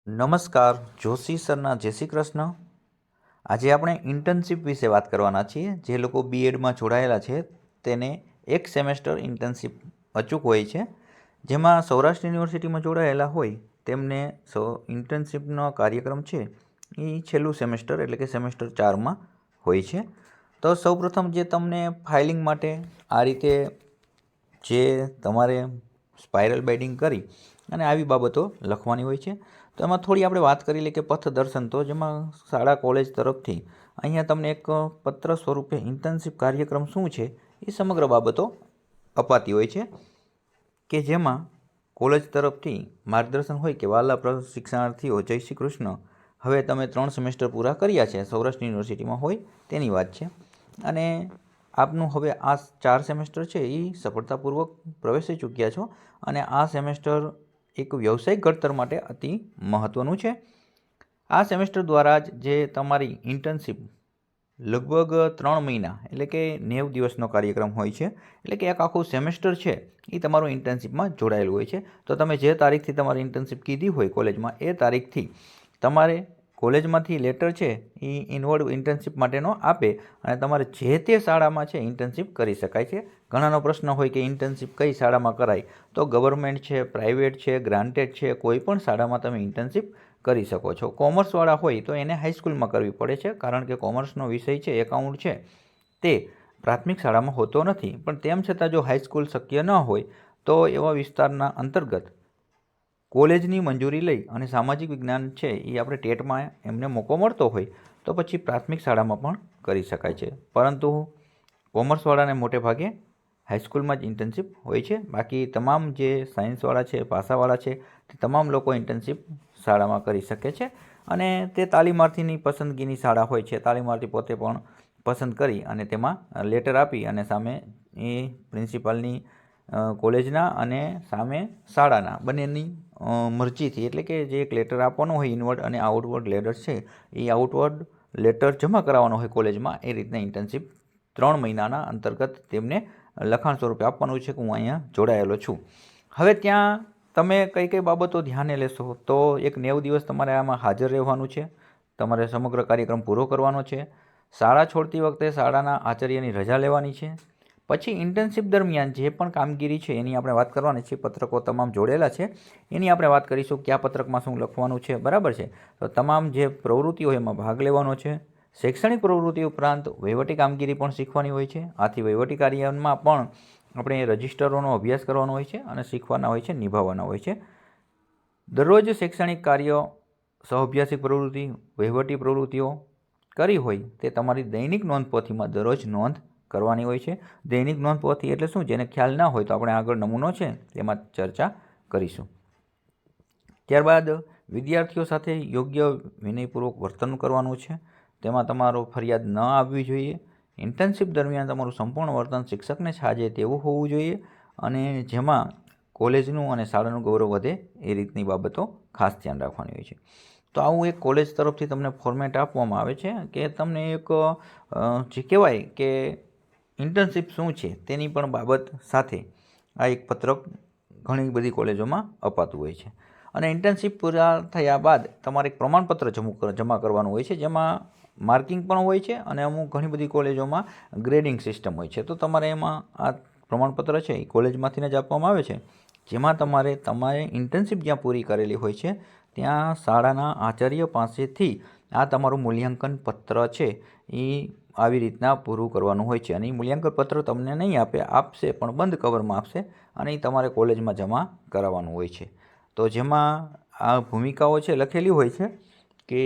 નમસ્કાર, જોશી સરના જય શ્રી કૃષ્ણ. આજે આપણે ઇન્ટર્નશીપ વિશે વાત કરવાના છીએ. જે લોકો બીએડમાં જોડાયેલા છે તેને એક સેમેસ્ટર ઇન્ટર્નશીપ અચૂક હોય છે. જેમાં સૌરાષ્ટ્ર યુનિવર્સિટીમાં જોડાયેલા હોય તેમને ઇન્ટર્નશીપનો કાર્યક્રમ છે એ છેલ્લું સેમેસ્ટર એટલે કે સેમેસ્ટર 4માં હોય છે. તો સૌપ્રથમ જે તમને ફાઇલિંગ માટે આ રીતે જે તમારે સ્પાઇરલ બાઇન્ડિંગ કરી અને આવી બાબતો લખવાની હોય છે. તો એમાં થોડી આપણે વાત કરી લઈએ કે પથદર્શન, તો જેમાં શાળા કોલેજ તરફથી અહીંયા તમને એક પત્ર સ્વરૂપે ઇન્ટર્નશીપ કાર્યક્રમ શું છે એ સમગ્ર બાબતો અપાતી હોય છે, કે જેમાં કોલેજ તરફથી માર્ગદર્શન હોય કે વાલા પ્રશિક્ષણાર્થીઓ જય શ્રી કૃષ્ણ, હવે તમે 3 સેમેસ્ટર પૂરા કર્યા છે, સૌરાષ્ટ્ર યુનિવર્સિટીમાં હોય તેની વાત છે, અને આપનું હવે આ 4 સેમેસ્ટર છે એ સફળતાપૂર્વક પ્રવેશી ચૂક્યા છો, અને આ સેમેસ્ટર એક વ્યવસાયિક ઘડતર માટે અતિ મહત્ત્વનું છે. આ સેમેસ્ટર દ્વારા જ જે તમારી ઇન્ટર્નશીપ લગભગ 3 મહિના એટલે કે 90 દિવસનો કાર્યક્રમ હોય છે, એટલે કે એક આખું સેમેસ્ટર છે એ તમારું ઇન્ટર્નશીપમાં જોડાયેલું હોય છે. તો તમે જે તારીખથી તમારી ઇન્ટર્નશીપ કીધી હોય કોલેજમાં એ તારીખથી તમારે કોલેજમાંથી લેટર છે એ ઇનવર્ડ ઇન્ટર્નશીપ માટેનો આપે અને તમારે જે તે શાળામાં છે ઇન્ટર્નશીપ કરી શકાય છે. ઘણાનો પ્રશ્ન હોય કે ઇન્ટર્નશીપ કઈ શાળામાં કરાય, તો ગવર્મેન્ટ છે, પ્રાઇવેટ છે, ગ્રાન્ટેડ છે, કોઈ પણ શાળામાં તમે ઇન્ટર્નશીપ કરી શકો છો. કોમર્સવાળા હોય તો એને હાઈસ્કૂલમાં કરવી પડે છે, કારણ કે કોમર્સનો વિષય છે એકાઉન્ટ છે તે પ્રાથમિક શાળામાં હોતો નથી. પણ તેમ છતાં જો હાઈસ્કૂલ શક્ય ન હોય તો એવા વિસ્તારના અંતર્ગત કોલેજની મંજૂરી લઈ અને સામાજિક વિજ્ઞાન છે એ આપણે ટેટમાં એમને મોકો મળતો હોય તો પછી પ્રાથમિક શાળામાં પણ કરી શકાય છે. પરંતુ કોમર્સવાળાને મોટે ભાગે હાઈસ્કૂલમાં જ ઇન્ટર્નશીપ હોય છે. બાકી તમામ જે સાયન્સવાળા છે, ભાષાવાળા છે, તે તમામ લોકો ઇન્ટર્નશીપ શાળામાં કરી શકે છે, અને તે તાલીમાર્થીની પસંદગીની શાળા હોય છે. તાલીમાર્થી પોતે પણ પસંદ કરી અને તેમાં લેટર આપી અને સામે એ પ્રિન્સિપાલની કોલેજના અને સામે શાળાના બંનેની મરજીથી, એટલે કે જે એક લેટર આપવાનો હોય ઇનવર્ડ અને આઉટવર્ડ લેટર છે એ આઉટવર્ડ લેટર જમા કરાવવાનો હોય કોલેજમાં, એ રીતના ઇન્ટર્નશીપ 3 મહિનાના અંતર્ગત તેમને લખાણ સ્વરૂપે આપવાનું છે કે હું અહીંયા જોડાયેલો છું. હવે ત્યાં તમે કઈ કઈ બાબતો ધ્યાને લેશો, તો એક 90 દિવસ તમારે આમાં હાજર રહેવાનું છે, તમારે સમગ્ર કાર્યક્રમ પૂરો કરવાનો છે. શાળા છોડતી વખતે શાળાના આચાર્યની રજા લેવાની છે. પછી ઇન્ટર્નશીપ દરમિયાન જે પણ કામગીરી છે એની આપણે વાત કરવાની છે. પત્રકો તમામ જોડેલા છે એની આપણે વાત કરીશું, કયા પત્રકમાં શું લખવાનું છે, બરાબર છે. તો તમામ જે પ્રવૃત્તિઓ એમાં ભાગ લેવાનો છે. શૈક્ષણિક પ્રવૃત્તિ ઉપરાંત વહીવટી કામગીરી પણ શીખવાની હોય છે. આથી વહીવટી કાર્યમાં પણ આપણે રજિસ્ટરોનો અભ્યાસ કરવાનો હોય છે અને શીખવાના હોય છે, નિભાવવાના હોય છે. દરરોજ શૈક્ષણિક કાર્ય, સહઅભ્યાસિક પ્રવૃત્તિ, વહીવટી પ્રવૃત્તિઓ કરી હોય તે તમારી દૈનિક નોંધપોથીમાં દરરોજ નોંધ કરવાની હોય છે. દૈનિક નોંધપોથી એટલે શું, જેને ખ્યાલ ના હોય તો આપણે આગળ નમૂનો છે તેમાં ચર્ચા કરીશું. ત્યારબાદ વિદ્યાર્થીઓ સાથે યોગ્ય વિનયપૂર્વક વર્તન કરવાનું છે. તેમાં તમારો ફરિયાદ ન આવવી જોઈએ. ઇન્ટર્નશીપ દરમિયાન તમારું સંપૂર્ણ વર્તન શિક્ષકને સાજે તેવું હોવું જોઈએ, અને જેમાં કોલેજનું અને શાળાનું ગૌરવ વધે એ રીતની બાબતો ખાસ ધ્યાન રાખવાની હોય છે. તો આવું એક કોલેજ તરફથી તમને ફોર્મેટ આપવામાં આવે છે કે તમને એક જે કહેવાય કે ઇન્ટર્નશીપ શું છે તેની પણ બાબત સાથે આ એક પત્રક ઘણી બધી કોલેજોમાં અપાતું હોય છે. અને ઇન્ટર્નશીપ પૂરા થયા બાદ તમારે એક પ્રમાણપત્ર જમા કરવાનું હોય છે, જેમાં માર્કિંગ પણ હોય છે અને અમુક ઘણી બધી કોલેજોમાં ગ્રેડિંગ સિસ્ટમ હોય છે. તો તમારે એમાં આ પ્રમાણપત્ર છે એ કોલેજમાંથીને જ આપવામાં આવે છે, જેમાં તમારે ઇન્ટર્નશીપ જ્યાં પૂરી કરેલી હોય છે ત્યાં શાળાના આચાર્ય પાસેથી આ તમારું મૂલ્યાંકન પત્ર છે એ આવી રીતના પૂરું કરવાનું હોય છે. અને એ મૂલ્યાંકન પત્ર તમને નહીં આપશે પણ બંધ કવરમાં આપશે, અને એ તમારે કોલેજમાં જમા કરાવવાનું હોય છે. તો જેમાં આ ભૂમિકાઓ છે લખેલી હોય છે કે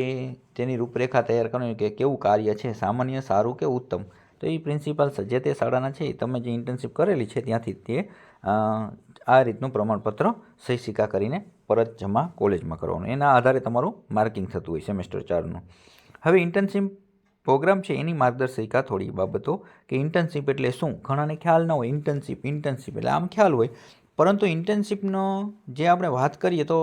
તેની રૂપરેખા તૈયાર કરવાની કે કેવું કાર્ય છે, સામાન્ય, સારું કે ઉત્તમ. તો એ પ્રિન્સિપાલ જે તે શાળાના છે તમે જે ઇન્ટર્નશીપ કરેલી છે ત્યાંથી તે આ રીતનું પ્રમાણપત્ર સહી સિક્કા કરીને પરત જમા કોલેજમાં કરવાનું. એના આધારે તમારું માર્કિંગ થતું હોય સેમેસ્ટર 4નું. હવે ઇન્ટર્નશીપ પ્રોગ્રામ છે એની માર્ગદર્શિકા થોડી બાબતો, કે ઇન્ટર્નશીપ એટલે શું. ઘણાને ખ્યાલ ન હોય, ઇન્ટર્નશીપ એટલે આમ ખ્યાલ હોય, પરંતુ ઇન્ટર્નશીપનો જે આપણે વાત કરીએ તો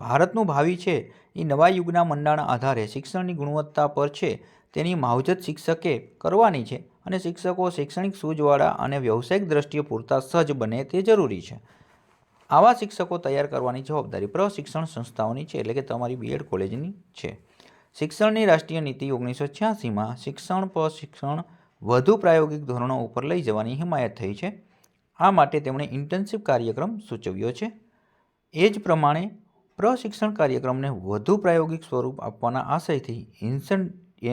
ભારતનું ભાવિ છે એ નવા યુગના મંડાણા આધારે શિક્ષણની ગુણવત્તા પર છે તેની માવજત શિક્ષકે કરવાની છે, અને શિક્ષકો શૈક્ષણિક સૂઝવાળા અને વ્યવસાયિક દ્રષ્ટિએ પૂરતા સજ્જ બને તે જરૂરી છે. આવા શિક્ષકો તૈયાર કરવાની જવાબદારી પ્રશિક્ષણ સંસ્થાઓની છે, એટલે કે તમારી બીએડ કોલેજની છે. શિક્ષણની રાષ્ટ્રીય નીતિ 1986માં શિક્ષણ પ્રશિક્ષણ વધુ પ્રાયોગિક ધોરણો ઉપર લઈ જવાની હિમાયત થઈ છે. આ માટે તેમણે ઇન્ટર્નશીપ કાર્યક્રમ સૂચવ્યો છે. એ જ પ્રમાણે પ્રશિક્ષણ કાર્યક્રમને વધુ પ્રાયોગિક સ્વરૂપ આપવાના આશયથી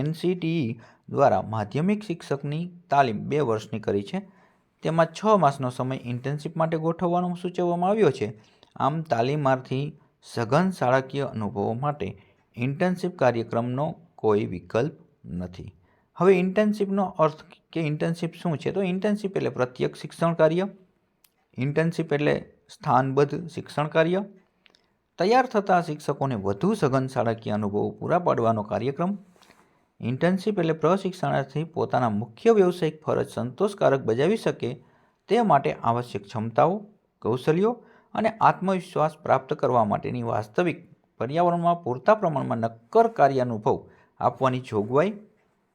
NCTE દ્વારા માધ્યમિક શિક્ષકની તાલીમ 2 વર્ષની કરી છે. તેમાં 6 માસનો સમય ઇન્ટર્નશીપ માટે ગોઠવવાનો સૂચવવામાં આવ્યો છે. આમ તાલીમાર્થી સઘન શાળાકીય અનુભવો માટે ઇન્ટર્નશીપ કાર્યક્રમનો કોઈ વિકલ્પ નથી. હવે ઇન્ટર્નશીપનો અર્થ કે ઇન્ટર્નશીપ શું છે? તો ઇન્ટર્નશીપ એટલે પ્રત્યક્ષ શિક્ષણ કાર્ય, ઇન્ટર્નશીપ એટલે સ્થાનબદ્ધ શિક્ષણ કાર્ય, તૈયાર થતા શિક્ષકોને વધુ સઘન શાળાકીય અનુભવો પૂરા પાડવાનો કાર્યક્રમ. ઇન્ટર્નશીપ એટલે પ્રશિક્ષણાર્થી પોતાના મુખ્ય વ્યવસાયિક ફરજ સંતોષકારક બજાવી શકે તે માટે આવશ્યક ક્ષમતાઓ, કૌશલ્યો અને આત્મવિશ્વાસ પ્રાપ્ત કરવા માટેની વાસ્તવિક પર્યાવરણમાં પૂરતા પ્રમાણમાં નક્કર કાર્યાનુભવ આપવાની જોગવાઈ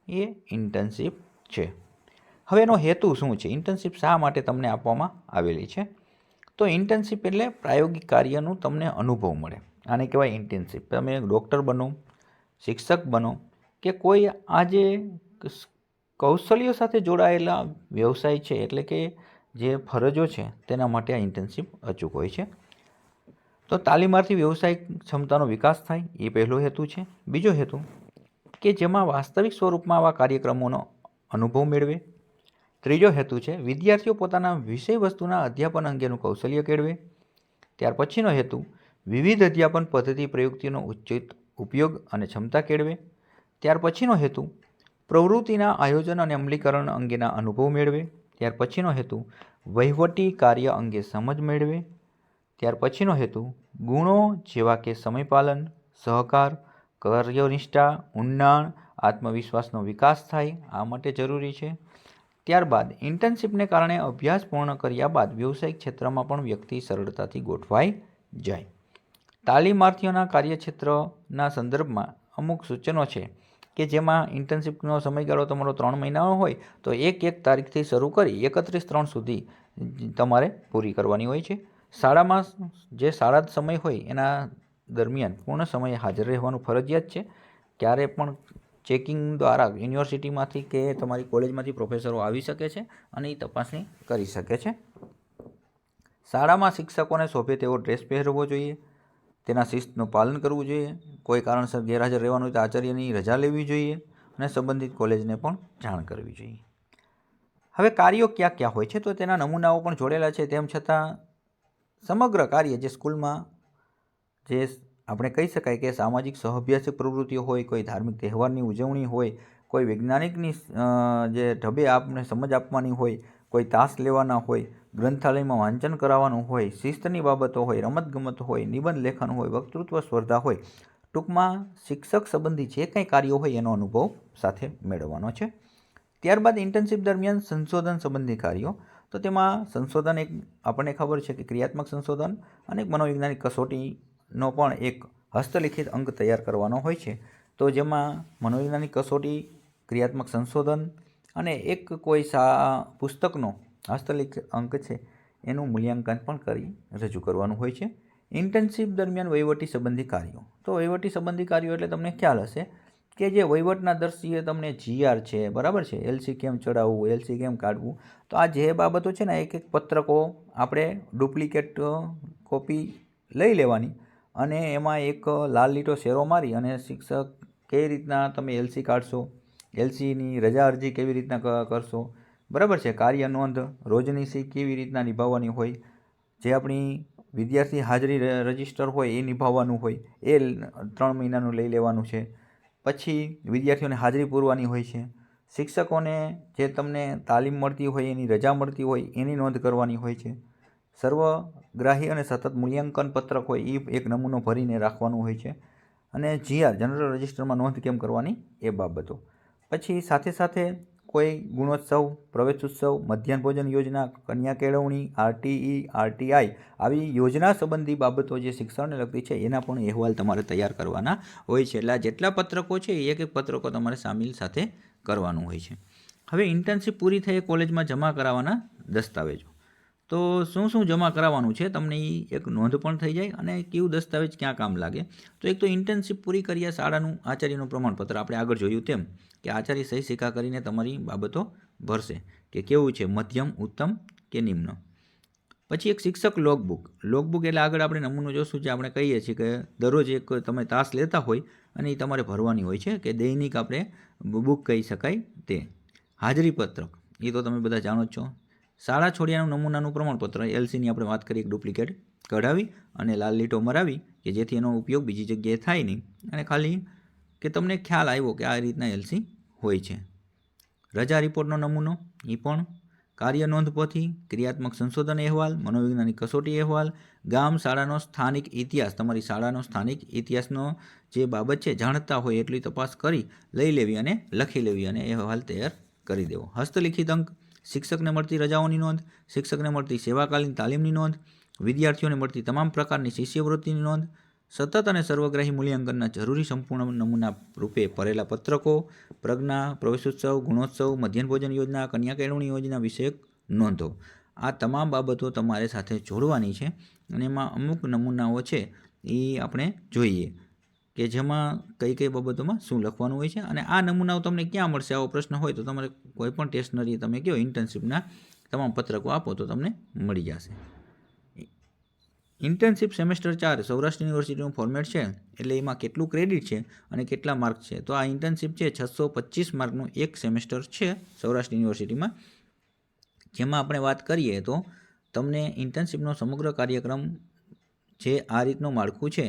એ ઇન્ટર્નશીપ છે. હવે એનો હેતુ શું છે? ઇન્ટર્નશીપ શા માટે તમને આપવામાં આવેલી છે? તો ઇન્ટર્નશીપ એટલે પ્રાયોગિક કાર્યનું તમને અનુભવ મળે. આને કહેવાય ઇન્ટર્નશીપ. તમે ડૉક્ટર બનો, શિક્ષક બનો કે કોઈ આજે કૌશલ્યો સાથે જોડાયેલા વ્યવસાય છે, એટલે કે જે ફરજો છે તેના માટે આ ઇન્ટર્નશીપ અચૂક હોય છે. તો તાલીમાર્થી વ્યવસાયિક ક્ષમતાનો વિકાસ થાય એ પહેલો હેતુ છે. બીજો હેતુ કે જેમાં વાસ્તવિક સ્વરૂપમાં આવા કાર્યક્રમોનો અનુભવ મેળવે. ત્રીજો હેતુ છે વિદ્યાર્થીઓ પોતાના વિષય વસ્તુના અધ્યાપન અંગેનું કૌશલ્ય કેળવે. ત્યાર પછીનો હેતુ વિવિધ અધ્યાપન પદ્ધતિ પ્રયુક્તિનો ઉચિત ઉપયોગ અને ક્ષમતા કેળવે. ત્યાર પછીનો હેતુ પ્રવૃત્તિના આયોજન અને અમલીકરણ અંગેના અનુભવ મેળવે. ત્યાર પછીનો હેતુ વહીવટી કાર્ય અંગે સમજ મેળવે. ત્યાર પછીનો હેતુ ગુણો જેવા કે સમયપાલન, સહકાર, કાર્યનિષ્ઠા, ઊંડાણ, આત્મવિશ્વાસનો વિકાસ થાય આ માટે જરૂરી છે. ત્યારબાદ ઇન્ટર્નશીપને કારણે અભ્યાસ પૂર્ણ કર્યા બાદ વ્યવસાયિક ક્ષેત્રમાં પણ વ્યક્તિ સરળતાથી ગોઠવાઈ જાય. તાલીમાર્થીઓના કાર્યક્ષેત્રના સંદર્ભમાં અમુક સૂચનો છે કે જેમાં ઇન્ટર્નશીપનો સમયગાળો તમારો 3 મહિનાનો હોય તો 1 તારીખથી શરૂ કરી 31/3 સુધી તમારે પૂરી કરવાની હોય છે. શાળામાં જે શાળા સમય હોય એના દરમિયાન પૂર્ણ સમયે હાજર રહેવાનું ફરજિયાત છે. ક્યારે પણ ચેકિંગ દ્વારા યુનિવર્સિટીમાંથી કે તમારી કોલેજમાંથી પ્રોફેસરો આવી શકે છે અને એ તપાસણી કરી શકે છે. શાળામાં શિક્ષકોને શોભે તેવો ડ્રેસ પહેરવો જોઈએ, તેના શિસ્તનું પાલન કરવું જોઈએ. કોઈ કારણસર ગેરહાજર રહેવાનું હોય તો આચાર્યની રજા લેવી જોઈએ અને સંબંધિત કોલેજને પણ જાણ કરવી જોઈએ. હવે કાર્યો ક્યાં ક્યાં હોય છે તો તેના નમૂનાઓ પણ જોડેલા છે. તેમ છતાં સમગ્ર કાર્ય જે સ્કૂલમાં જે આપણે કહી શકાય કે સામાજિક સહઅભ્યાસિક પ્રવૃત્તિઓ હોય, કોઈ ધાર્મિક તહેવારની ઉજવણી હોય, કોઈ વૈજ્ઞાનિકની જે ઢબે આપને સમજ આપવાની હોય, કોઈ તાસ લેવાના હોય, ગ્રંથાલયમાં વાંચન કરાવવાનું હોય, શિસ્તની બાબતો હોય, રમતગમત હોય, નિબંધ લેખન હોય, વક્તૃત્વ સ્પર્ધા હોય, ટૂંકમાં શિક્ષક સંબંધી જે કંઈ કાર્યો હોય એનો અનુભવ સાથે મેળવવાનો છે. ત્યારબાદ ઇન્ટર્નશીપ દરમિયાન સંશોધન સંબંધી કાર્યો. તો તેમાં સંશોધન એક આપણને ખબર છે કે ક્રિયાત્મક સંશોધન અને મનોવૈજ્ઞાનિક કસોટીનો પણ એક હસ્તલિખિત અંક તૈયાર કરવાનો હોય છે. તો જેમાં મનોવૈજ્ઞાનિક કસોટી, ક્રિયાત્મક સંશોધન અને એક કોઈ પુસ્તકનો હસ્તલિખિત અંક છે એનું મૂલ્યાંકન પણ કરી રજૂ કરવાનું હોય છે. ઇન્ટર્નશીપ દરમિયાન વહીવટી સંબંધી કાર્યો. તો વહીવટી સંબંધી કાર્યો એટલે તમને ખ્યાલ હશે કે જે વહીવટના દ્રષ્ટિએ તમને GR છે, બરાબર છે, LC કેમ ચડાવવું, LC કેમ કાઢવું, તો આ જે બાબતો છે ને એક પત્રકો આપણે ડુપ્લિકેટ કોપી લઈ લેવાની અને એમાં એક લાલ લીટો શેરો મારી અને શિક્ષક કઈ રીતના તમે LC કાઢશો, LCની રજા અરજી કેવી રીતના કરશો, બરાબર છે, કાર્ય નોંધ, રોજની સી કેવી રીતના નિભાવવાની હોય, જે આપણી વિદ્યાર્થી હાજરી રજિસ્ટર હોય એ નિભાવવાનું હોય એ 3 મહિનાનું લઈ લેવાનું છે. પછી વિદ્યાર્થીઓને હાજરી પૂરવાની હોય છે. શિક્ષકોને જે તમને તાલીમ મળતી હોય એની રજા મળતી હોય એની નોંધ કરવાની હોય છે. સર્વગ્રાહી અને સતત મૂલ્યાંકન પત્રક હોય એ એક નમૂનો ભરીને રાખવાનું હોય છે. અને GR જનરલ રજિસ્ટરમાં નોંધ કેમ કરવાની એ બાબતો. પછી સાથે સાથે કોઈ ગુણોત્સવ, પ્રવેશોત્સવ, મધ્યાહન ભોજન યોજના, કન્યા કેળવણી, RTE, RTI આવી યોજના સંબંધી બાબતો જે શિક્ષણને લગતી છે એના પણ અહેવાલ તમારે તૈયાર કરવાના હોય છે. એટલે જેટલા પત્રકો છે એક પત્રકો તમારે સામેલ સાથે કરવાનું હોય છે. હવે ઇન્ટર્નશીપ પૂરી થઈ કોલેજમાં જમા કરાવવાના દસ્તાવેજો. તો શું શું જમા કરાવવાનું છે તમને એ એક નોંધ પણ થઈ જાય અને કયું દસ્તાવેજ ક્યાં કામ લાગે. તો એક તો ઇન્ટર્નશીપ પૂરી કર્યા શાળાનું આચાર્યનું પ્રમાણપત્ર, આપણે આગળ જોયું તેમ કે આચાર્ય સહી સિક્કા કરીને તમારી બાબતો ભરશે કે કેવું છે, મધ્યમ, ઉત્તમ કે નિમ્ન. પછી એક શિક્ષક લોકબુક. લોકબુક એટલે આગળ આપણે નમૂનો જોશું, જે આપણે કહીએ છીએ કે દરરોજ એક તમે તાસ લેતા હોય અને એ તમારે ભરવાની હોય છે, કે દૈનિક આપણે બુક કહી શકાય તે. હાજરી પત્રક એ તો તમે બધા જાણો જ છો. શાળા છોડ્યાનું નમૂનાનું પ્રમાણપત્ર, એલસીની આપણે વાત કરીએ, એક ડુપ્લિકેટ કઢાવી અને લાલ લીટો મરાવી કે જેથી એનો ઉપયોગ બીજી જગ્યાએ થાય નહીં, અને ખાલી કે તમને ખ્યાલ આવ્યો કે આ રીતના એલસી હોય છે. રજા રિપોર્ટનો નમૂનો એ પણ. કાર્ય નોંધપોથી, ક્રિયાત્મક સંશોધન અહેવાલ, મનોવૈજ્ઞાનિક કસોટી અહેવાલ, ગામ શાળાનો સ્થાનિક ઇતિહાસ, તમારી શાળાનો સ્થાનિક ઇતિહાસનો જે બાબત છે જાણતા હોય એટલી તપાસ કરી લઈ લેવી અને લખી લેવી અને અહેવાલ તૈયાર કરી દેવો. હસ્તલિખિત અંક, શિક્ષકને મળતી રજાઓની નોંધ, શિક્ષકને મળતી સેવાકાલીન તાલીમની નોંધ, વિદ્યાર્થીઓને મળતી તમામ પ્રકારની શિષ્યવૃત્તિની નોંધ, સતત અને સર્વગ્રાહી મૂલ્યાંકનના જરૂરી સંપૂર્ણ નમૂના રૂપે ભરેલા પત્રકો, પ્રજ્ઞા, પ્રવેશોત્સવ, ગુણોત્સવ, મધ્યાહન ભોજન યોજના, કન્યા કેળવણી યોજના વિષયક નોંધો. આ તમામ બાબતો તમારે સાથે જોડવાની છે અને એમાં અમુક નમૂનાઓ છે એ આપણે જોઈએ કે જેમાં કઈ કઈ બાબતોમાં શું લખવાનું હોય છે. અને આ નમૂનાઓ તમને ક્યાં મળશે, આવો પ્રશ્ન હોય તો તમારે કોઈ પણ સ્ટેશનરી તમે કહો ઇન્ટર્નશીપના તમામ પત્રકો આપો તો તમને મળી જશે. ઇન્ટર્નશીપ સેમેસ્ટર 4 સૌરાષ્ટ્ર યુનિવર્સિટીનું ફોર્મેટ છે, એટલે એમાં કેટલું ક્રેડિટ છે અને કેટલા માર્ક છે. તો આ ઇન્ટર્નશીપ છે 625 માર્કનું એક સેમેસ્ટર છે સૌરાષ્ટ્ર યુનિવર્સિટીમાં, જેમાં આપણે વાત કરીએ તો તમને ઇન્ટર્નશીપનો સમગ્ર કાર્યક્રમ જે આ રીતનું માળખું છે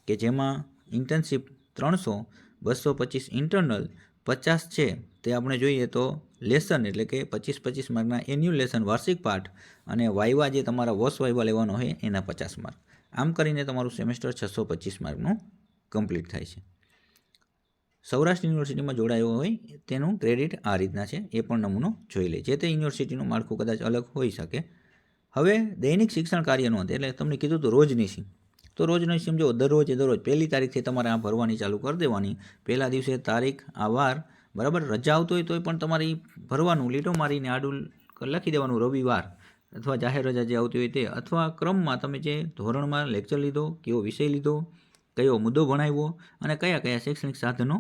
કે જેમાં ઇન્ટર્નશીપ 300, 225 ઇન્ટરનલ, 50 છે તે આપણે જોઈએ તો લેસન એટલે કે 25 માર્કના એન્યુઅલ લેસન વાર્ષિક પાઠ, અને વાઇવા જે તમારા વોસ વાઇવા લેવાનો હોય એના 50 માર્ક. આમ કરીને તમારું સેમેસ્ટર 625 માર્કનું કમ્પ્લીટ થાય છે. સૌરાષ્ટ્ર યુનિવર્સિટીમાં જોડાયો હોય તેનું ક્રેડિટ આ રીતના છે, એ પણ નમૂનો જોઈ લે. જે તે યુનિવર્સિટીનું માળખું કદાચ અલગ હોઈ શકે. હવે દૈનિક શિક્ષણ કાર્ય નોંધ, એટલે તમને કીધું તો રોજનીશી. તો રોજનીશી સમજો દરરોજ પહેલી તારીખથી તમારે આ ભરવાની ચાલુ કરી દેવાની. પહેલા દિવસે તારીખ, આ વાર, બરાબર. રજા આવતો હોય તોય પણ તમારે ભરવાનું, લીટો મારીને આડું લખી દેવાનું રવિવાર, અથવા જાહેર રજા જે આવતી હોય તે, અથવા ક્રમમાં તમે જે ધોરણમાં લેક્ચર લીધો, કયો વિષય લીધો, કયો મુદ્દો ભણાવ્યો અને કયા કયા શૈક્ષણિક સાધનો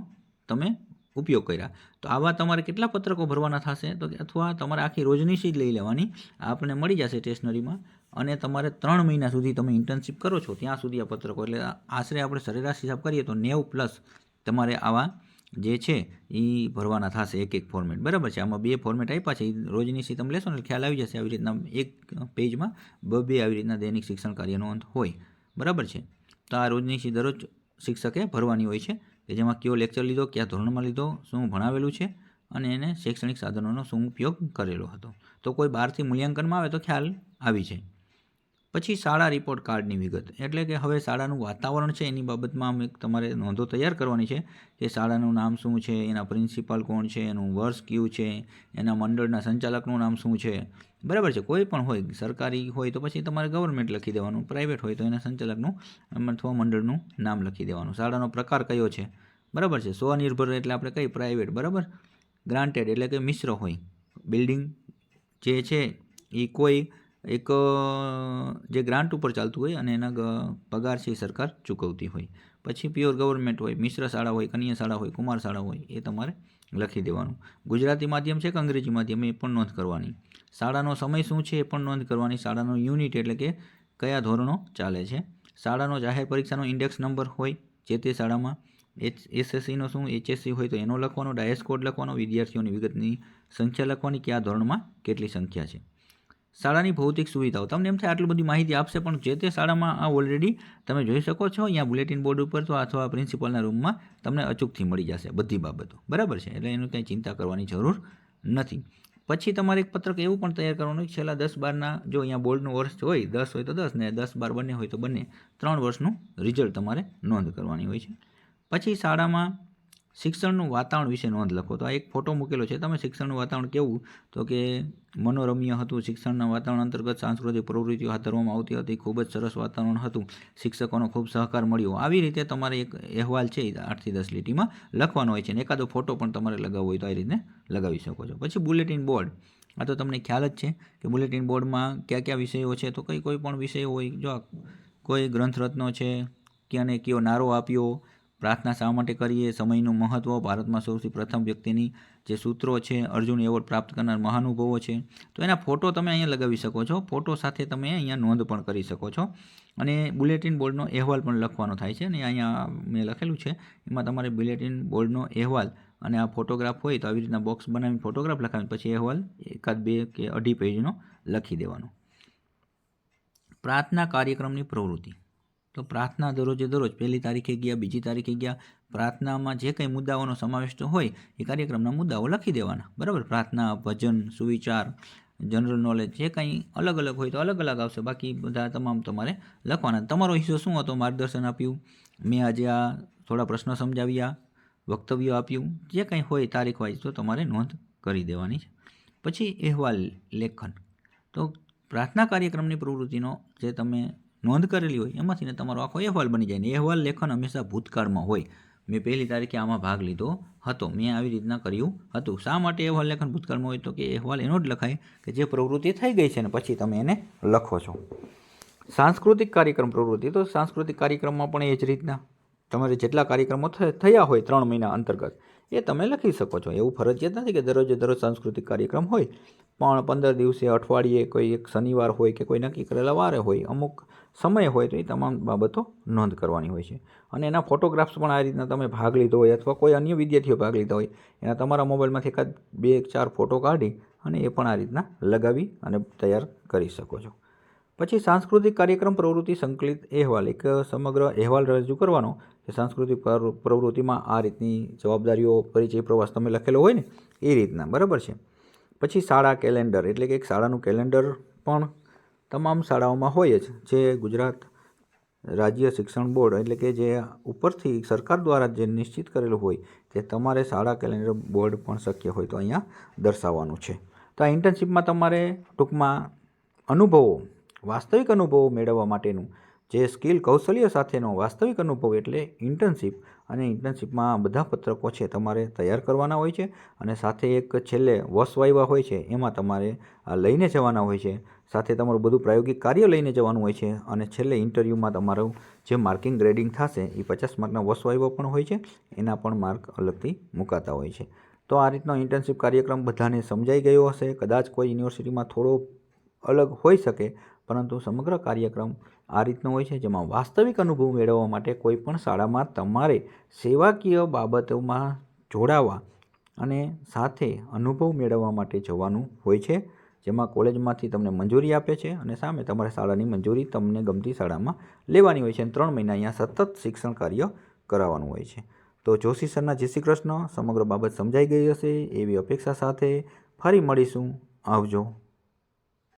તમે ઉપયોગ કર્યા. તો આવા તમારે કેટલા પત્રકો ભરવાના થશે, તો અથવા તમારે આખી રોજનીશી જ લઈ લેવાની, આપણને મળી જશે સ્ટેશનરીમાં. અને તમારે 3 મહિના સુધી તમે ઇન્ટર્નશીપ કરો છો ત્યાં સુધી આ પત્રકો, એટલે આશરે આપણે સરેરાશ હિસાબ કરીએ તો 90+ તમારે આવા જે છે એ ભરવાના થશે એક એક ફોર્મેટ, બરાબર છે. આમાં 2 ફોર્મેટ આપ્યા છે, રોજનીશી તમે લેશો ને ખ્યાલ આવી જશે. આવી રીતના એક પેજમાં 2 આવી રીતના દૈનિક શિક્ષણ કાર્ય નોંધ હોય, બરાબર છે. તો આ રોજનીશી દરરોજ શિક્ષકે ભરવાની હોય છે, કે જેમાં કયો લેક્ચર લીધો, કયા ધોરણમાં લીધો, શું ભણાવેલું છે અને એને શૈક્ષણિક સાધનોનો શું ઉપયોગ કરેલો હતો. તો કોઈ બહારથી મૂલ્યાંકનમાં આવે તો ખ્યાલ આવી જાય. પછી શાળા રિપોર્ટ કાર્ડની વિગત, એટલે કે હવે શાળાનું વાતાવરણ છે એની બાબતમાં તમારે નોંધો તૈયાર કરવાની છે, કે શાળાનું નામ શું છે, એના પ્રિન્સિપાલ કોણ છે, એનું વર્ષ કયું છે, એના મંડળના સંચાલકનું નામ શું છે, બરાબર છે. કોઈ પણ હોય, સરકારી હોય તો પછી તમારે ગવર્મેન્ટ લખી દેવાનું, પ્રાઇવેટ હોય તો એના સંચાલકનું અથવા મંડળનું નામ લખી દેવાનું. શાળાનો પ્રકાર કયો છે, બરાબર છે. સ્વનિર્ભર એટલે આપણે કઈ પ્રાઇવેટ, બરાબર. ગ્રાન્ટેડ એટલે કે મિશ્ર હોય. બિલ્ડિંગ જે છે એ કોઈ એક જે ગ્રાન્ટ ઉપર ચાલતું હોય અને એના પગાર છે એ સરકાર ચૂકવતી હોય. પછી પ્યોર ગવર્મેન્ટ હોય, મિશ્ર શાળા હોય, કન્યા શાળા હોય, કુમાર શાળા હોય, એ તમારે લખી દેવાનું. ગુજરાતી માધ્યમ છે કે અંગ્રેજી માધ્યમ, એ પણ નોંધ કરવાની. શાળાનો સમય શું છે એ પણ નોંધ કરવાની. શાળાનો યુનિટ એટલે કે કયા ધોરણો ચાલે છે. શાળાનો જાહેર પરીક્ષાનો ઇન્ડેક્સ નંબર હોય જે તે શાળામાં. એસએસસીનો શું, એચએસસી હોય તો એનો લખવાનો, ડાયસ કોડ લખવાનો, વિદ્યાર્થીઓની વિગતની સંખ્યા લખવાની કે આ ધોરણમાં કેટલી સંખ્યા છે. શાળાની ભૌતિક સુવિધાઓ, તમને એમ થાય આટલી બધી માહિતી આપશે, પણ જે તે શાળામાં આ ઓલરેડી તમે જોઈ શકો છો અહીંયા બુલેટિન બોર્ડ ઉપર તો અથવા પ્રિન્સિપલના રૂમમાં તમને અચૂકથી મળી જશે બધી બાબતો, બરાબર છે. એટલે એનું કંઈ ચિંતા કરવાની જરૂર નથી. પછી તમારે એક પત્રક એવું પણ તૈયાર કરવાનું છે, છેલ્લા 10-12ના, જો અહીંયા બોર્ડનું વર્ષ હોય 10 હોય તો 10 ને 10-12 બંને હોય તો બંને, 3 વર્ષનું રિઝલ્ટ તમારે નોંધ કરવાની હોય છે. પછી શાળામાં શિક્ષણનું વાતાવરણ વિશે નોંધ લખો. તો આ એક ફોટો મૂકેલો છે, તમે શિક્ષણનું વાતાવરણ કેવું, તો કે મનોરમ્ય હતું. શિક્ષણના વાતાવરણ અંતર્ગત સાંસ્કૃતિક પ્રવૃત્તિઓ હાથ ધરવામાં આવતી હતી. ખૂબ જ સરસ વાતાવરણ હતું. શિક્ષકોનો ખૂબ સહકાર મળ્યો. આવી રીતે તમારે એક અહેવાલ છે 8 થી 10 લીટીમાં લખવાનો હોય છે, અને એકાદો ફોટો પણ તમારે લગાવવો હોય તો આ રીતે લગાવી શકો છો. પછી બુલેટિન બોર્ડ, આ તો તમને ખ્યાલ જ છે કે બુલેટિન બોર્ડમાં કયા કયા વિષયો છે, તો કોઈ પણ વિષય હોય, જો કોઈ ગ્રંથરત્નો છે, ક્યાંને કયો નારો આપ્યો, પ્રાર્થના શા માટે કરીએ, સમયનું મહત્ત્વ, ભારતમાં સૌથી પ્રથમ વ્યક્તિની જે સૂત્રો છે, અર્જુન એવોર્ડ પ્રાપ્ત કરનાર મહાનુભાવો છે, તો એના ફોટો તમે અહીંયા લગાવી શકો છો. ફોટો સાથે તમે અહીંયા નોંધ પણ કરી શકો છો. અને બુલેટિન બોર્ડનો અહેવાલ પણ લખવાનો થાય છે, અને અહીંયા મેં લખેલું છે, એમાં તમારે બુલેટિન બોર્ડનો અહેવાલ અને આ ફોટોગ્રાફ હોય તો આવી રીતના બોક્સ બનાવીને ફોટોગ્રાફ લખાવીને પછી અહેવાલ 1, 2 કે 2.5 પેજનો લખી દેવાનો. પ્રાર્થના કાર્યક્રમની પ્રવૃત્તિ. તો પ્રાર્થના દરરોજે દરરોજ 1લી તારીખે ગયા, 2જી તારીખે ગયા, પ્રાર્થનામાં જે કંઈ મુદ્દાઓનો સમાવેશ હોય એ કાર્યક્રમના મુદ્દાઓ લખી દેવાના. બરાબર. પ્રાર્થના, ભજન, સુવિચાર, જનરલ નોલેજ જે કંઈ અલગ અલગ હોય તો અલગ અલગ આવશે, બાકી બધા તમામ તમારે લખવાના. તમારો હિસ્સો શું હતો? માર્ગદર્શન આપ્યું, મેં આજે આ થોડા પ્રશ્નો સમજાવ્યા, વક્તવ્યો આપ્યું, જે કંઈ હોય તારીખ વાઇઝ તો તમારે નોંધ કરી દેવાની છે. પછી અહેવાલ લેખન. તો પ્રાર્થના કાર્યક્રમની પ્રવૃત્તિનો જે તમે નોંધ કરેલી હોય એમાંથી ને તમારો આખો અહેવાલ બની જાય. ને અહેવાલ લેખન હંમેશા ભૂતકાળમાં હોય. મેં 1લી તારીખે આમાં ભાગ લીધો હતો, મેં આવી રીતના કર્યું હતું. શા માટે અહેવાલ લેખન ભૂતકાળમાં હોય? તો કે અહેવાલ એનો જ લખાય કે જે પ્રવૃત્તિ થઈ ગઈ છે ને પછી તમે એને લખો છો. સાંસ્કૃતિક કાર્યક્રમ પ્રવૃત્તિ. તો સાંસ્કૃતિક કાર્યક્રમમાં પણ એ જ રીતના તમારે જેટલા કાર્યક્રમો થયા હોય 3 મહિના અંતર્ગત એ તમે લખી શકો છો. એવું ફરજિયાત નથી કે દરરોજે દરરોજ સાંસ્કૃતિક કાર્યક્રમ હોય, પણ 15 દિવસે, અઠવાડિયે, કોઈ એક શનિવાર હોય કે કોઈ નક્કી કરેલા વારે હોય, અમુક સમય હોય તો એ તમામ બાબતો નોંધ કરવાની હોય છે. અને એના ફોટોગ્રાફ્સ પણ આ રીતના તમે ભાગ લીધો હોય અથવા કોઈ અન્ય વિદ્યાર્થીઓ ભાગ લીધા હોય એના તમારા મોબાઈલમાંથી 1, 2, 4 ફોટો કાઢી અને એ પણ આ રીતના લગાવી અને તૈયાર કરી શકો છો. પછી સાંસ્કૃતિક કાર્યક્રમ પ્રવૃત્તિ સંકલિત અહેવાલ. એક સમગ્ર અહેવાલ રજૂ કરવાનો કે સાંસ્કૃતિક પ્રવૃત્તિમાં આ રીતની જવાબદારીઓ, પરિચય, પ્રવાસ તમે લખેલો હોય ને એ રીતના. બરાબર છે. પછી શાળા કેલેન્ડર, એટલે કે એક શાળાનું કેલેન્ડર પણ તમામ શાળાઓમાં હોય જ, જે ગુજરાત રાજ્ય શિક્ષણ બોર્ડ એટલે કે જે ઉપરથી સરકાર દ્વારા જે નિશ્ચિત કરેલું હોય તે તમારે શાળા કેલેન્ડર બોર્ડ પણ શક્ય હોય તો અહીંયા દર્શાવવાનું છે. તો આ ઇન્ટર્નશીપમાં તમારે ટૂંકમાં અનુભવો, વાસ્તવિક અનુભવો મેળવવા માટેનું જે સ્કિલ, કૌશલ્ય સાથેનો વાસ્તવિક અનુભવ એટલે ઇન્ટર્નશીપ. અને ઇન્ટર્નશીપમાં બધા પત્રકો છે તમારે તૈયાર કરવાના હોય છે અને સાથે એક છેલ્લે વસવાયવા હોય છે એમાં તમારે આ લઈને જવાના હોય છે. સાથે તમારું બધું પ્રાયોગિક કાર્ય લઈને જવાનું હોય છે અને છેલ્લે ઇન્ટરવ્યૂમાં તમારું જે માર્કિંગ ગ્રેડિંગ થશે એ 50 માર્કના વસવાયવા પણ હોય છે, એના પણ માર્ક અલગથી મુકાતા હોય છે. તો આ રીતનો ઇન્ટર્નશીપ કાર્યક્રમ બધાને સમજાઈ ગયો હશે. કદાચ કોઈ યુનિવર્સિટીમાં થોડો અલગ હોઈ શકે, પરંતુ સમગ્ર કાર્યક્રમ આ રીતનો હોય છે, જેમાં વાસ્તવિક અનુભવ મેળવવા માટે કોઈ પણ શાળામાં તમારે સેવાકીય બાબતોમાં જોડાવા અને સાથે અનુભવ મેળવવા માટે જવાનું હોય છે, જેમાં કોલેજમાંથી તમને મંજૂરી આપે છે અને સામે તમારે શાળાની મંજૂરી તમને ગમતી શાળામાં લેવાની હોય છે અને 3 મહિના અહીંયા સતત શિક્ષણ કાર્ય કરાવવાનું હોય છે. તો જોશી સરના જય શ્રી કૃષ્ણ. સમગ્ર બાબત સમજાઈ ગઈ હશે એવી અપેક્ષા સાથે ફરી મળીશું. આવજો.